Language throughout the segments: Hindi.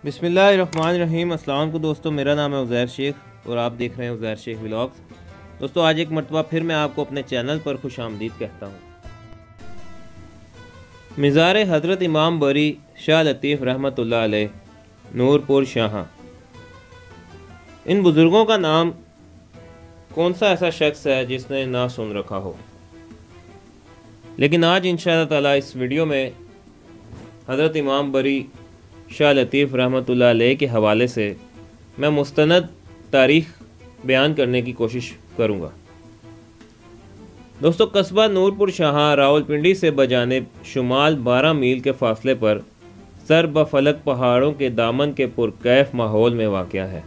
बिस्मिल्लाहिर्रहमानिर्रहीम। अस्सलाम वालेकुम दोस्तों, मेरा नाम है उज़ैर शेख और आप देख रहे हैं उज़ैर शेख व्लॉग्स। दोस्तों, आज एक मरतबा फिर मैं आपको अपने चैनल पर खुशामदीद कहता हूँ। मज़ार हज़रत इमाम बरी शाह लतीफ़ रहमतुल्लाह अलैह, नूरपुर शाह। इन बुज़ुर्गों का नाम कौन सा ऐसा शख्स है जिसने ना सुन रखा हो। लेकिन आज इंशाअल्लाह ताला इस वीडियो में हज़रत इमाम बरी शाह लतीफ़ रहमतुल्लाह अलैह के हवाले से मैं मुस्तनद तारीख़ बयान करने की कोशिश करूँगा। दोस्तों, कस्बा नूरपुर शाह रावलपिंडी से बजानिब शुमाल 12 मील के फासले पर सर बफलक पहाड़ों के दामन के पुरकैफ माहौल में वाक़या है।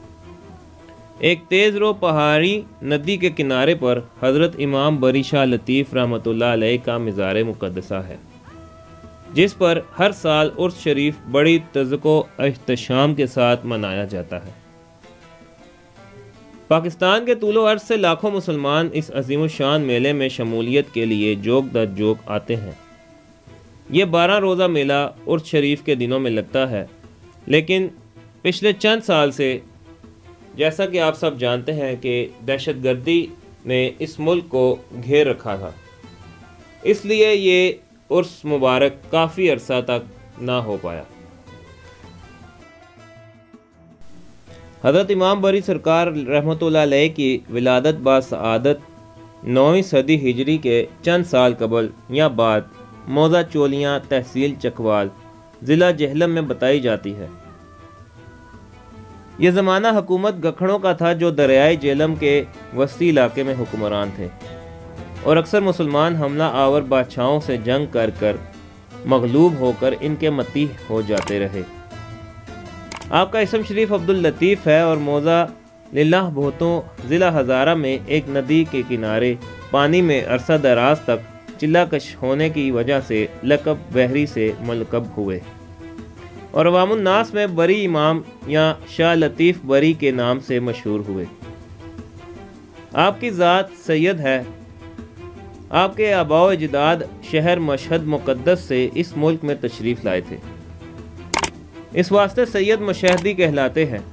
एक तेज़ रो पहाड़ी नदी के किनारे पर हज़रत इमाम बरी शाह लतीफ़ रहमतुल्लाह अलैह का मज़ार मुक़द्दसा है, जिस पर हर साल उर्स शरीफ बड़ी तज़्को एहतशाम के साथ मनाया जाता है। पाकिस्तान के तूलो अर्ज़ से लाखों मुसलमान इस अज़ीमुश्शान मेले में शमूलियत के लिए जोक दर जोक आते हैं। ये 12 रोज़ा मेला उर्स शरीफ के दिनों में लगता है, लेकिन पिछले चंद साल से, जैसा कि आप सब जानते हैं कि दहशतगर्दी ने इस मुल्क को घेर रखा था, इसलिए ये उर्स मुबारक काफ़ी अरसा तक ना हो पाया। हज़रत इमाम बरी सरकार रहमतुल्लाह अलैह की विलादत बासआदत 9वीं सदी हिजरी के चंद साल कबल या बाद मौज़ा चोलियाँ तहसील चकवाल ज़िला जेहलम में बताई जाती है। यह ज़माना हुकूमत गखड़ों का था, जो दरियाए जेहलम के वसी इलाके में हुक्मरान थे और अक्सर मुसलमान हमला आवर बादशाहों से जंग कर कर मगलूब होकर इनके मती हो जाते रहे। आपका इसम शरीफ अब्दुल लतीफ़ है और मौज़ा लिल्लाह भोतों ज़िला हज़ारा में एक नदी के किनारे पानी में अरसा दराज तक चिल्लाकश होने की वजह से लक़ब बहरी से मुलक़ब हुए और अवामुन्नास में बरी इमाम या शाह लतीफ़ बरी के नाम से मशहूर हुए। आपकी ज़ात सैयद है। आपके आबाओ अजदाद शहर मशहद मुक़द्दस से इस मुल्क में तशरीफ़ लाए थे, इस वास्ते सैयद मशहदी कहलाते हैं।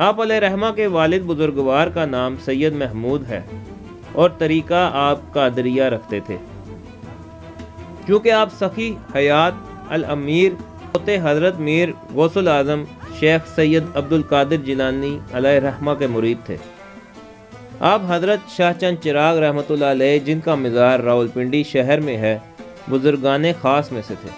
आप अलैहिर्रहमा के वालिद बुजुर्गवार का नाम सैयद महमूद है और तरीक़ा आप कादरिया रखते थे। क्योंकि आप सखी हयात अल अमीर होते हज़रत मीर गौसुल आज़म शेख सैयद अब्दुल कादिर जिलानी अलैहिर्रहमा के मुरीद थे। आप हज़रत शाहचंद चिराग रहमतुल्लाह अलैह, जिनका मज़ार रावलपिंडी शहर में है, बुजुर्गान ख़ास में से थे।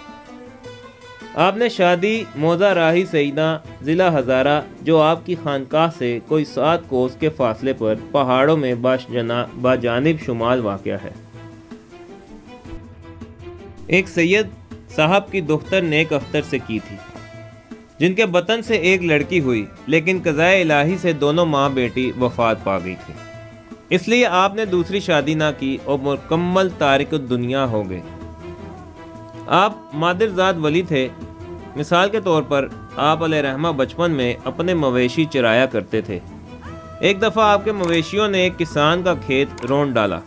आपने शादी मौज़ा राही सईदा ज़िला हज़ारा, जो आपकी खानकाह से कोई 7 कोस के फासले पर पहाड़ों में बाजानिब शुमाल वाक़या है। एक सैयद साहब की दुख्तर नेक अख्तर से की थी, जिनके बतन से एक लड़की हुई, लेकिन क़ज़ाए इलाही से दोनों माँ बेटी वफ़ात पा गई थी। इसलिए आपने दूसरी शादी ना की और मुकम्मल तारिक दुनिया हो गए। आप मादिरजाद वली थे। मिसाल के तौर पर आप अलैहिर्रहमा बचपन में अपने मवेशी चराया करते थे। एक दफ़ा आपके मवेशियों ने एक किसान का खेत रोंद डाला।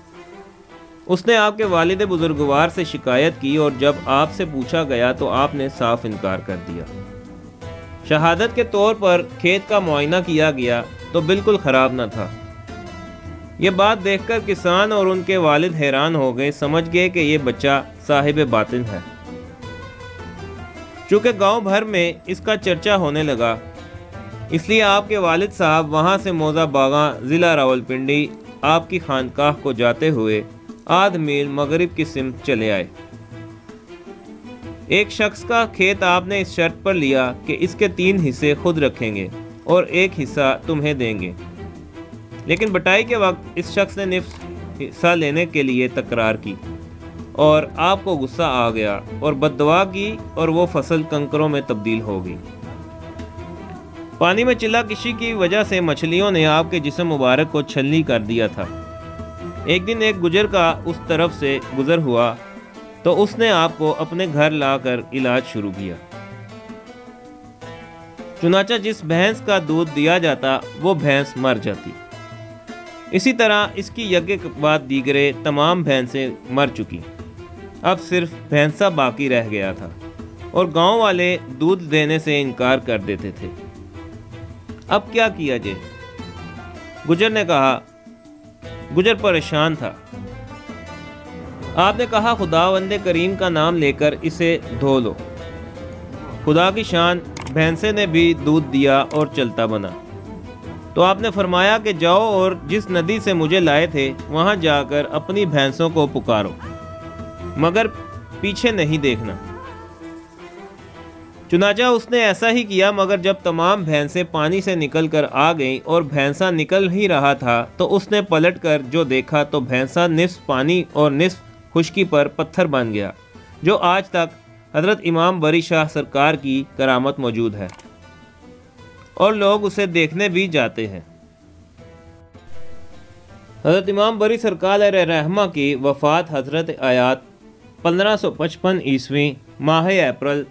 उसने आपके वालिद बुजुर्गवार से शिकायत की और जब आपसे पूछा गया तो आपने साफ इनकार कर दिया। शहादत के तौर पर खेत का मुआयना किया गया तो बिल्कुल ख़राब न था। ये बात देखकर किसान और उनके वालिद हैरान हो गए, समझ गए कि ये बच्चा साहिब बातिन है। चूँकि गांव भर में इसका चर्चा होने लगा, इसलिए आपके वालिद साहब वहाँ से मौज़ा बागा ज़िला रावलपिंडी आपकी खानकाह को जाते हुए आध मील मगरिब की सिमत चले आए। एक शख्स का खेत आपने इस शर्त पर लिया कि इसके 3 हिस्से खुद रखेंगे और एक हिस्सा तुम्हें देंगे। लेकिन बटाई के वक्त इस शख्स ने निफ्स हिस्सा लेने के लिए तकरार की और आपको गुस्सा आ गया और बद्दुआ की और वो फसल कंकरों में तब्दील हो गई। पानी में चिल्लाकिशी की वजह से मछलियों ने आपके जिस्म मुबारक को छलनी कर दिया था। एक दिन एक गुजर का उस तरफ से गुजर हुआ तो उसने आपको अपने घर लाकर इलाज शुरू किया। चुनाचा जिस भैंस का दूध दिया जाता वो भैंस मर जाती। इसी तरह इसकी यज्ञ के बाद दीगरे तमाम भैंसें मर चुकी। अब सिर्फ भैंसा बाकी रह गया था। और गांव वाले दूध देने से इनकार कर देते थे। अब क्या किया जाए? गुजर ने कहा। गुजर परेशान था। आपने कहा खुदावंदे करीम का नाम लेकर इसे धो लो। खुदा की शान, भैंसे ने भी दूध दिया और चलता बना। तो आपने फरमाया कि जाओ और जिस नदी से मुझे लाए थे वहां जाकर अपनी भैंसों को पुकारो, मगर पीछे नहीं देखना। चुनाचा उसने ऐसा ही किया, मगर जब तमाम भैंसें पानी से निकलकर आ गईं और भैंसा निकल ही रहा था तो उसने पलटकर जो देखा तो भैंसा निस्फ पानी और निस्फ खुश्की पर पत्थर बन गया, जो आज तक हज़रत इमाम बरी शाह सरकार की करामत मौजूद है और लोग उसे देखने भी जाते हैं। हज़रत इमाम बरी सरकार रहमा की वफ़ात हज़रत आयात 1555 ईस्वी माह अप्रैल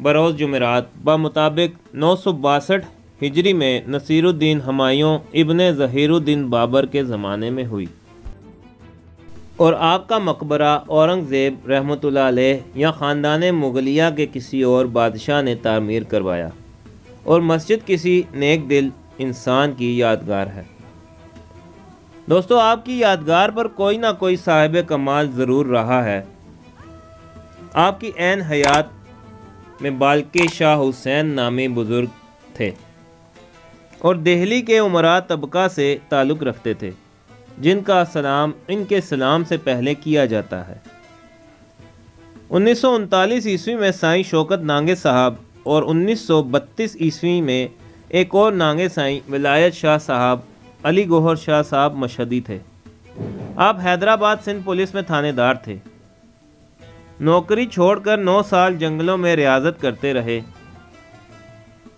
बरोज़ जुमेरात मुताबिक 962 हिजरी में नसीरुद्दीन हुमायूं इब्ने ज़हीरुद्दीन बाबर के ज़माने में हुई और आपका मकबरा औरंगज़ेब रहमतुल्लाह अलैह या ख़ानदान मुग़लिया के किसी और बादशाह ने तामीर करवाया और मस्जिद किसी नेक दिल इंसान की यादगार है। दोस्तों, आपकी यादगार पर कोई ना कोई साहिब कमाल ज़रूर रहा है। आपकी ऐन हयात में बाल्के शाह हुसैन नामी बुज़ुर्ग थे और दिल्ली के उमरा तबका से ताल्लुक़ रखते थे, जिनका सलाम इनके सलाम से पहले किया जाता है। 1939 ईस्वी में साईं शौकत नांगे साहब और 1932 ईस्वी में एक और नांगे साईं विलायत शाह साहब अली गौहर शाह साहब मशहदी थे। आप हैदराबाद सिंध पुलिस में थानेदार थे। नौकरी छोड़कर 9 साल जंगलों में रियाजत करते रहे।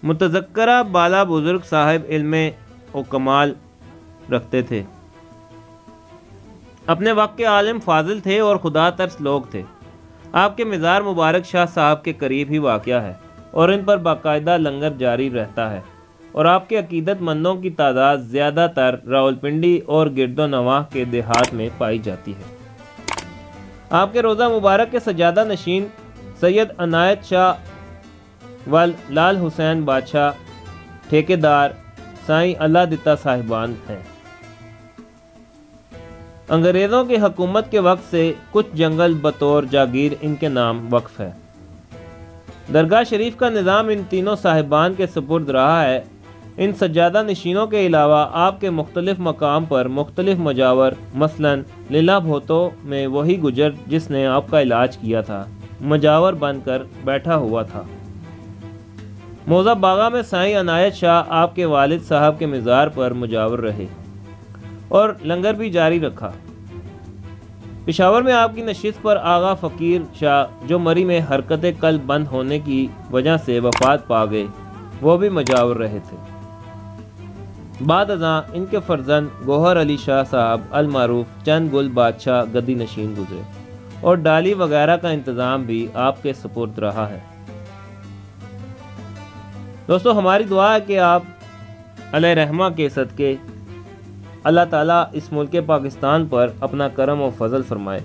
मुतज़क्करा बाला बुजुर्ग साहिब इल्मे और कमाल रखते थे। अपने वक्त के आलिम फाजिल थे और खुदा तरस लोग थे। आपके मज़ार मुबारक शाह साहब के करीब ही वाक़या है और इन पर बाकायदा लंगर जारी रहता है और आपके अकीदतमंदों की तादाद ज़्यादातर रावलपिंडी और गिरदोनवाह के देहात में पाई जाती है। आपके रोज़ा मुबारक के सजादा नशीन सैयद अनायत शाह वल लाल हुसैन बादशाह ठेकेदार साईं अल्लाह दिता साहिबान हैं। अंग्रेज़ों की हुकूमत के वक्त से कुछ जंगल बतौर जागीर इनके नाम वक्फ है। दरगाह शरीफ का निज़ाम इन तीनों साहिबान के सुपुर्द रहा है। इन सज्जादा नशीनों के अलावा आपके मुख्तलिफ मकाम पर मुख्तलिफ मजावर, मसलन लीला भोतो में वही गुजर जिसने आपका इलाज किया था मजावर बनकर बैठा हुआ था। मौजा बागा में साईं अनायत शाह आपके वालिद साहब के मज़ार पर मुजावर रहे और लंगर भी जारी रखा। पेशावर में आपकी नशिस्त पर आगा फ़कीर शाह, जो मरी में हरकत कल्ब बंद होने की वजह से वफ़ात पा गए, वो भी मुजावर रहे थे। बाद अज़ां इनके फर्जंद गौहर अली शाह साहब अल मारूफ चंद गुल बादशाह गद्दी नशीन गुजरे और डाली वगैरह का इंतज़ाम भी आपके सुपुर्द रहा है। दोस्तों, हमारी दुआ है कि आप अलैहि रहमा के सदके अल्लाह ताला इस मुल्क पाकिस्तान पर अपना करम और फजल फरमाए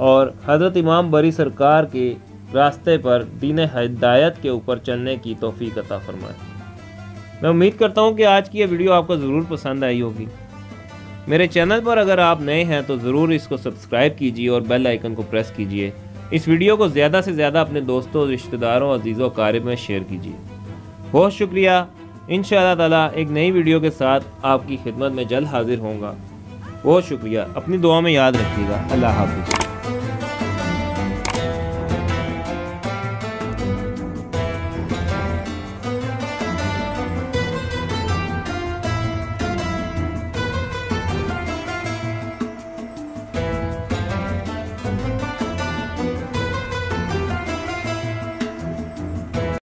और हज़रत इमाम बरी सरकार के रास्ते पर दीन हिदायत के ऊपर चलने की तौफीक अता फरमाए। मैं उम्मीद करता हूँ कि आज की ये वीडियो आपको ज़रूर पसंद आई होगी। मेरे चैनल पर अगर आप नए हैं तो ज़रूर इसको सब्सक्राइब कीजिए और बेल आइकन को प्रेस कीजिए। इस वीडियो को ज़्यादा से ज़्यादा अपने दोस्तों, रिश्तेदारों, अजीज़ों, क़ारिब में शेयर कीजिए। बहुत शुक्रिया। इंशाअल्लाह ताला एक नई वीडियो के साथ आपकी खिदमत में जल्द हाजिर होऊंगा। बहुत शुक्रिया। अपनी दुआ में याद रखिएगा। अल्लाह हाफ़िज़।